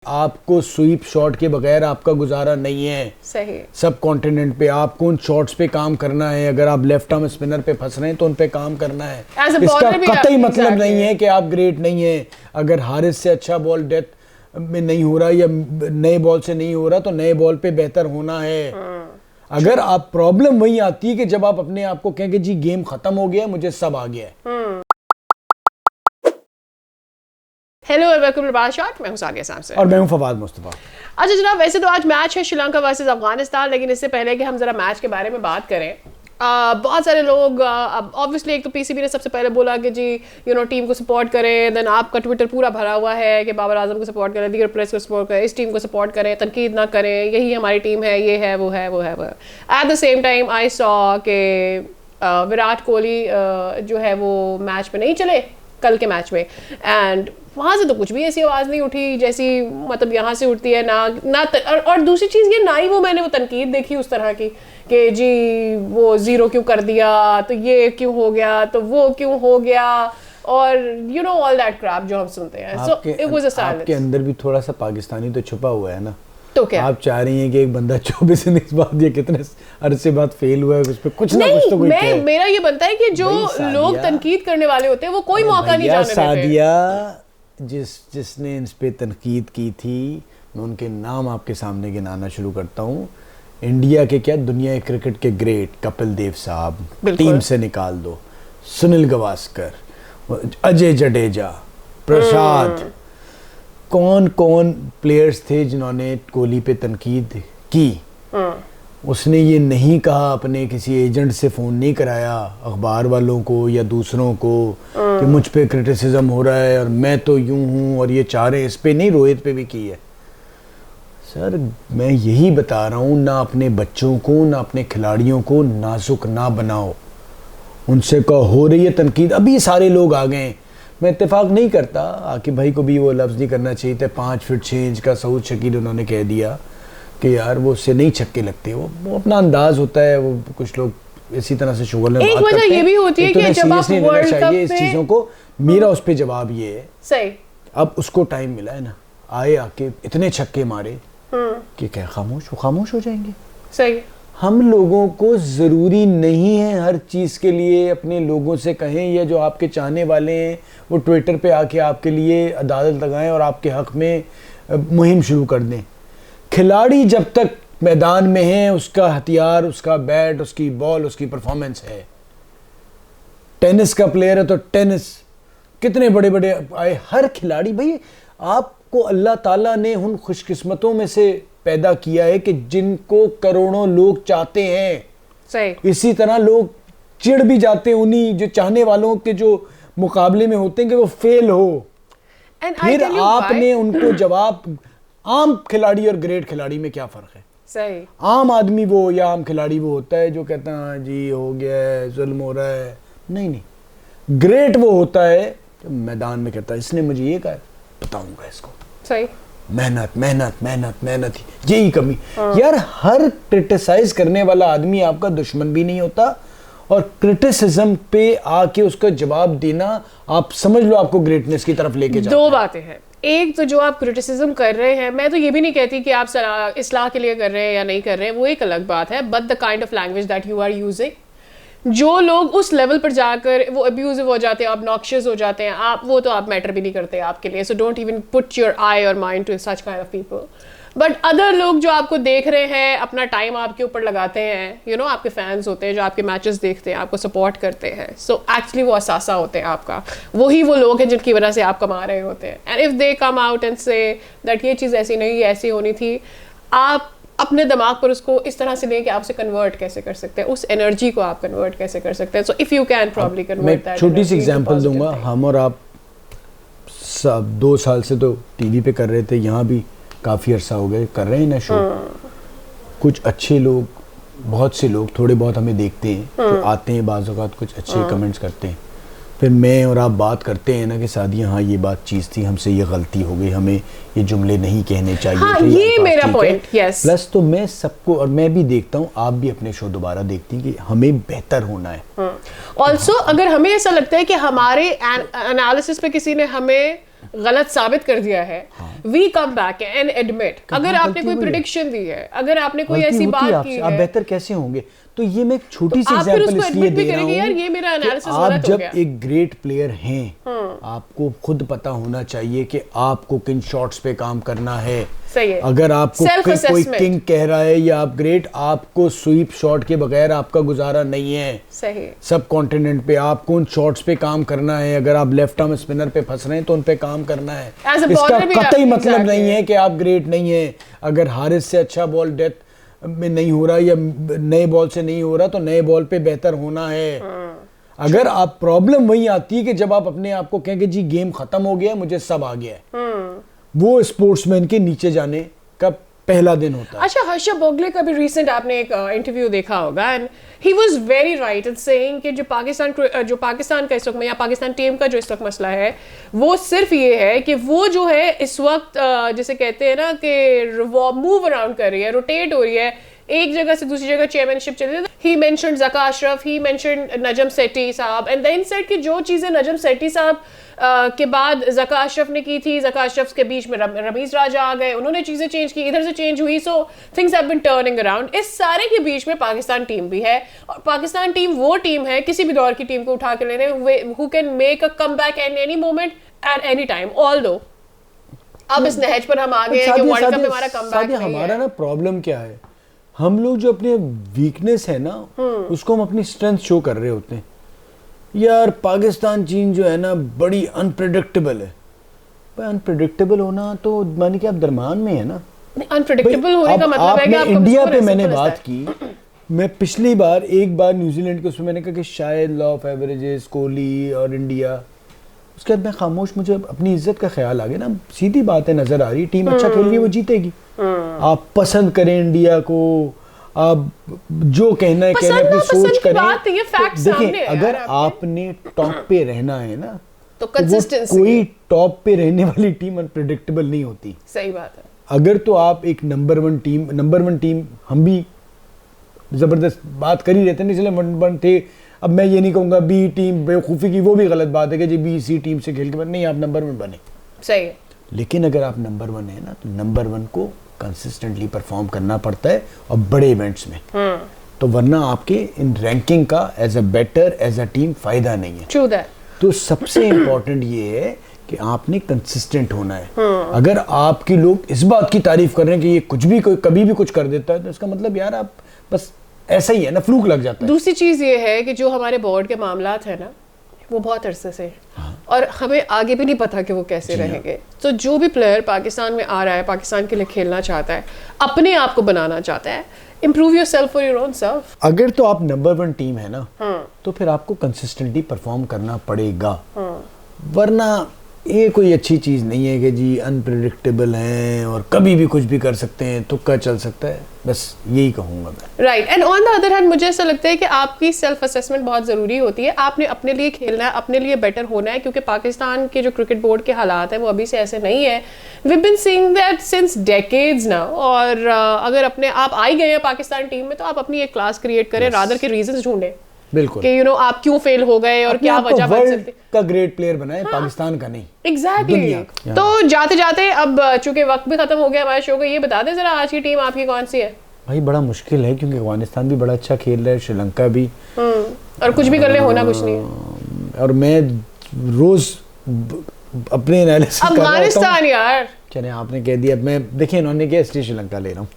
आपको sweep shot के बगैर आपका गुजारा नहीं है। सही। सब कॉन्टिनेंट पे आपको उन शॉट्स पे काम करना है। अगर आप लेफ्ट आर्म स्पिनर पे फंस रहे हैं तो उन पे काम करना है। इसका कतई मतलब नहीं है कि आप ग्रेट नहीं है। अगर हारिस से अच्छा बॉल डेथ में नहीं हो रहा या नए बॉल से नहीं हो रहा तो नए बॉल पे बेहतर होना है। अगर आप प्रॉब्लम वही आती है कि जब आप अपने आप को कहें कि जी गेम खत्म हो गया, मुझे सब आ गया है। हेलो एंड वेलकम टू बादशाह, मैं हूं सादिया सैमसन और मैं हूं फवाद मुस्तफा। अच्छा जनाब, वैसे तो आज मैच है श्रीलंका वर्सेस अफगानिस्तान, लेकिन इससे पहले कि हम जरा मैच के बारे में बात करें, बहुत सारे लोग ऑब्वियसली एक तो पीसीबी ने सबसे पहले बोला कि जी टीम को सपोर्ट करें। देन आपका ट्विटर पूरा भरा हुआ है कि बाबर आजम को सपोर्ट करें, दीगर प्लेयर्स को सपोर्ट करें, इस टीम को सपोर्ट करें, तनकीद ना करें, यही हमारी टीम है, ये है वो है वो है वो। At the same time I saw के विराट कोहली जो है वो मैच में नहीं चले कल के मैच में, एंड वहाँ से तो कुछ भी ऐसी आवाज़ नहीं उठी जैसी मतलब यहाँ से उठती है ना और दूसरी चीज़ ये ना ही वो मैंने वो तनकीद देखी उस तरह की कि जी वो ज़ीरो क्यों कर दिया, तो ये क्यों हो गया, तो वो क्यों हो गया, और ऑल दैट क्रैप जो हम सुनते हैं। So it was a silence. आपके अंदर भी थोड़ा सा पाकिस्तानी तो छुपा हुआ है ना। तो क्या आप चाह रही हैं कि एक बंदा 24 इनिंग्स बाद या कितने अरसे बाद फेल हुआ है, उस पे कुछ ना कुछ तो कोई कहे। मेरा ये बनता है कि जो लोग तनकीद करने वाले होते हैं वो कोई मौका नहीं जाने देते। सादिया जिसने इन पे तनकीद की थी, मैं उनके नाम आपके सामने गिनाना शुरू करता हूँ। इंडिया के क्या, दुनिया के क्रिकेट के ग्रेट कपिल देव साहब, टीम से निकाल दो, सुनील गावस्कर, अजय जडेजा, प्रसाद, कौन कौन प्लेयर्स थे जिन्होंने कोहली पे तनकीद की। उसने ये नहीं कहा, अपने किसी एजेंट से फ़ोन नहीं कराया अखबार वालों को या दूसरों को कि मुझ पे क्रिटिसिज्म हो रहा है और मैं तो यूं हूं और ये चाह रहे हैं, इस पे नहीं, रोहित पे भी की है। सर मैं यही बता रहा हूँ, ना अपने बच्चों को ना अपने खिलाड़ियों को नाजुक ना बनाओ। उनसे कहो हो रही है तनकीद, अभी सारे लोग आ गए। मैं इत्तेफाक नहीं करता, आकिब भाई को भी वो लफ्ज़ नहीं करना चाहिए था। 5 फीट 6 इंच का सऊद शकील उन्होंने कह दिया कि यार वो उससे नहीं छक्के लगते, वो अपना अंदाज होता है। वो कुछ लोग इसी तरह से शुगर में बात करते हैं। ये भी होती है कि जब आप वर्ल्ड कप इस चीज़ों को, मेरा उस पे जवाब ये है, सही अब उसको टाइम मिला है ना, आए आके इतने छक्के मारे कि क्या खामोश हो जाएंगे। सही। हम लोगों को ज़रूरी नहीं है हर चीज़ के लिए अपने लोगों से कहें, या जो आपके चाहने वाले हैं वो ट्विटर पे आके आपके लिए अदालत लगाएं और आपके हक़ में मुहिम शुरू कर दें। खिलाड़ी जब तक मैदान में है, उसका हथियार, उसका बैट, उसकी बॉल, उसकी परफॉर्मेंस है। टेनिस का प्लेयर है तो टेनिस, कितने बड़े बड़े आए हर खिलाड़ी। भाई आपको अल्लाह ताला ने उन खुशकिस्मतों में से पैदा किया है कि जिनको करोड़ों लोग चाहते हैं। सही। इसी तरह लोग चिढ़ भी जाते हैं उन्हीं जो चाहने वालों के जो मुकाबले में होते हैं कि वो फेल हो। फिर आपने उनको जवाब, आम खिलाड़ी और ग्रेट खिलाड़ी में क्या फ़र्क है? सही। आम आदमी वो या आम खिलाड़ी वो होता है जो कहता है जी हो गया है, जुल्म हो रहा है। नहीं, ग्रेट वो होता है जो मैदान में कहता है इसने मुझे ये कहा, बताऊंगा इसको। सही। मेहनत मेहनत मेहनत मेहनत ही, यही कमी। यार हर क्रिटिसाइज करने वाला आदमी आपका दुश्मन भी नहीं होता, और क्रिटिसिज्म पे आके उसका जवाब देना, आप समझ लो आपको ग्रेटनेस की तरफ लेके जाता है। दो बातें हैं, एक तो जो आप क्रिटिसिज्म कर रहे हैं, मैं तो ये भी नहीं कहती कि आप इस्लाह के लिए कर रहे हैं या नहीं कर रहे हैं, वो एक अलग बात है, but the kind of language that you are using, जो लोग उस लेवल पर जाकर वो अब्यूजिव हो जाते हैं, ऑब्नॉक्शियस हो जाते हैं, आप वो तो आप मैटर भी नहीं करते आपके लिए। So don't even put your eye और mind to such kind of people. But other लोग जो आपको देख रहे हैं, अपना टाइम आपके ऊपर लगाते हैं, आपके फैंस होते हैं जो आपके मैचेस देखते हैं, आपको सपोर्ट करते हैं, सो एक्चुअली वो असासा होते हैं आपका, वही वो लोग हैं जिनकी वजह से आप कमा रहे होते हैं। And if they come out and say that ये चीज़ ऐसी नहीं, ऐसी होनी थी, आप अपने दिमाग पर उसको इस तरह से लें कि आप उसे कन्वर्ट कैसे कर सकते हैं, उस एनर्जी को आप कन्वर्ट कैसे कर सकते हैं। So if you can probably convert that. छोटी सी एग्जांपल दूंगा, हम और आप 2 साल से तो टीवी पे कर रहे थे, यहाँ भी काफ़ी अरसा हो गए कर रहे हैं ना शो। कुछ अच्छे लोग, बहुत से लोग थोड़े बहुत हमें देखते हैं, जो आते हैं बाज़ औक़ात कुछ अच्छे कमेंट्स करते हैं, फिर मैं और आप बात करते हैं ना कि सादिया हाँ ये बात चीज़ थी, हमसे ये गलती हो गई, हमें ये जुमले नहीं कहने चाहिए। हाँ, ये मेरा पॉइंट। यस। प्लस तो मैं सबको, और मैं भी देखता हूँ, आप भी अपने शो दोबारा देखती हैं कि हमें बेहतर होना है। ऑल्सो अगर हमें ऐसा लगता है कि हमारे एनालिसिस पे किसी ने हमें गलत साबित कर दिया है, we come back and admit अगर आपने कोई प्रेडिक्शन दी है, अगर आपने कोई ऐसी बात की है, आप बेहतर कैसे होंगे? तो ये मैं एक छोटी सी आप फिर एग्जांपल उसको इसलिए admit भी दे रहा करेंगे, यार हूं ये मेरा कि एनालिसिस आप गलत हो जब गया। एक ग्रेट प्लेयर हैं, आपको खुद पता होना चाहिए कि आपको किन शॉट्स पे काम करना है। सही है। अगर आपको कोई किंग कह रहा है या आप ग्रेट, आपको स्वीप शॉट के बगैर आपका गुजारा नहीं है। सही। सब कॉन्टिनेंट पे आपको उन शॉट्स पे काम करना है। अगर आप लेफ्ट आर्म स्पिनर पे फंस रहे हैं तो उन पे काम करना है। इसका कतई मतलब नहीं है कि आप ग्रेट नहीं है। अगर हारिस से अच्छा बॉल डेथ में नहीं हो रहा या नए बॉल से नहीं हो रहा तो नए बॉल पे बेहतर होना है। अगर आप प्रॉब्लम वही आती है कि जब आप अपने आप को कहें कि जी गेम खत्म हो गया, मुझे सब आ गया है, वो स्पोर्ट्समैन के नीचे जाने का पहला दिन होता है। अच्छा, हर्षा भोगले का भी रिसेंट आपने एक इंटरव्यू देखा होगा and he was very right in saying कि जो पाकिस्तान का इस वक्त में या पाकिस्तान टीम का जो इस वक्त मसला है वो सिर्फ ये है कि वो जो है इस वक्त जिसे कहते हैं ना कि मूव अराउंड कर रही है, रोटेट हो रही है, एक जगह से दूसरी जगह चेयरमैनशिप चल रही है। ही मेंशन्ड ज़का अशरफ, ही मेंशन्ड नजम सेठी साहब एंड देन सेड कि जो चीज़ें नजम सेठी साहब के बाद ज़का अशरफ ने की थी, ज़का अशरफ के बीच में रमीज़ राजा आ गए, उन्होंने चीज़ें चेंज की, इधर से चेंज हुई, so things have been turning around. इस सारे के बीच में पाकिस्तान टीम भी है और पाकिस्तान टीम वो टीम है किसी भी दौर की टीम को उठा के लेने who can make a comeback at any moment at any time. Although अब इस नहज पर हम आ गए हैं कि वर्ल्ड कप में हमारा कमबैक नहीं है। हमारा ना प्रॉब्लम क्या है, हम लोग जो अपने वीकनेस है ना उसको हम अपनी स्ट्रेंथ शो कर रहे होते हैं। यार पाकिस्तान चीन जो है ना बड़ी अनप्रेडिक्टेबल है। भाई अनप्रेडिक्टेबल होना तो मानी कि आप दरमान में है ना। अनप्रेडिक्टेबल होने का मतलब है कि आप इंडिया पे मैंने बात की, मैं पिछली बार एक बार न्यूजीलैंड के उसमें मैंने कहा कि शायद लॉ ऑफ एवरेजेस, कोहली और इंडिया, उसके बाद मैं खामोश, मुझे अपनी इज्जत का ख्याल आ गया ना। सीधी बात है, नजर आ रही टीम अच्छा खेल रही है वो जीतेगी। आप पसंद करें इंडिया को, आप जो कहना है कहना, अपनी सोच करें। ये फैक्ट देखिए अगर आपने टॉप पे रहना है ना तो कंसिस्टेंसी, कोई टॉप पे रहने वाली टीम अनप्रेडिक्टेबल नहीं होती। सही बात है। अगर तो आप एक नंबर वन टीम हम भी जबरदस्त बात कर ही रहते हैं, इसलिए वन थे। अब मैं ये नहीं कहूँगा बी टीम बेवकूफ़ी की, वो भी गलत बात है कि जी बी सी टीम से खेल के नहीं, आप नंबर वन बने, सही है। लेकिन अगर आप नंबर वन है ना तो नंबर वन को कंसिस्टेंटली परफॉर्म करना पड़ता है और बड़े इवेंट्स में। तो वरना आपके इन रैंकिंग का as a better as a team फायदा नहीं है। True that. तो सबसे इम्पोर्टेंट ये है कि आपने कंसिस्टेंट होना है। अगर आपके लोग इस बात की तारीफ कर रहे हैं कि ये कुछ भी कभी भी कुछ कर देता है तो इसका मतलब यार आप बस ऐसा ही है ना, फ्लूक लग जाता है। दूसरी चीज ये है कि जो हमारे बोर्ड के मामलात है ना वो बहुत अरसे से और हमें आगे भी नहीं पता कि वो कैसे रहेंगे। तो जो भी प्लेयर पाकिस्तान में आ रहा है, पाकिस्तान के लिए खेलना चाहता है, अपने आप को बनाना चाहता है, improve yourself for your own self। अगर तो आप नंबर वन टीम है ना तो फिर आपको कंसिस्टेंटली परफॉर्म करना पड़ेगा। वरना ये कोई अच्छी चीज़ नहीं है कि जी अनप्रेडिक्टेबल हैं और कभी भी कुछ भी कर सकते हैं, तुक्का चल सकता है, बस यही कहूँगा मैं। Right. And on the other hand मुझे ऐसा लगता है कि आपकी सेल्फ असेसमेंट बहुत ज़रूरी होती है। आपने अपने लिए खेलना है, अपने लिए बेटर होना है, क्योंकि पाकिस्तान के जो क्रिकेट बोर्ड के हालात हैं वो अभी से ऐसे नहीं है। We been seeing that since decades now. और अगर अपने आप आ ही गए हैं पाकिस्तान टीम में तो आप अपनी एक क्लास क्रिएट करें, रादर के रीजंस ढूंढें बिल्कुल कि आप क्यों फेल हो गए और क्या वजह बन सकती है। का ग्रेट प्लेयर बनाए, पाकिस्तान का नहीं। एग्जैक्टली। तो जाते जाते अब चूंकि वक्त भी खत्म हो गया हमारे शो का, ये बता दें जरा आज की टीम आपकी कौन सी है? भाई बड़ा मुश्किल है क्योंकि अफगानिस्तान भी बड़ा अच्छा खेल रहा है, श्रीलंका भी, और कुछ भी कर ले होना कुछ नहीं है। और मैं रोज अपने एनालिसिस कर रहा हूं। अफगानिस्तान यार, चले आपने कह दिया, मैं देखिए इन्होंने क्या, इसलिए श्रीलंका ले रहा हूँ।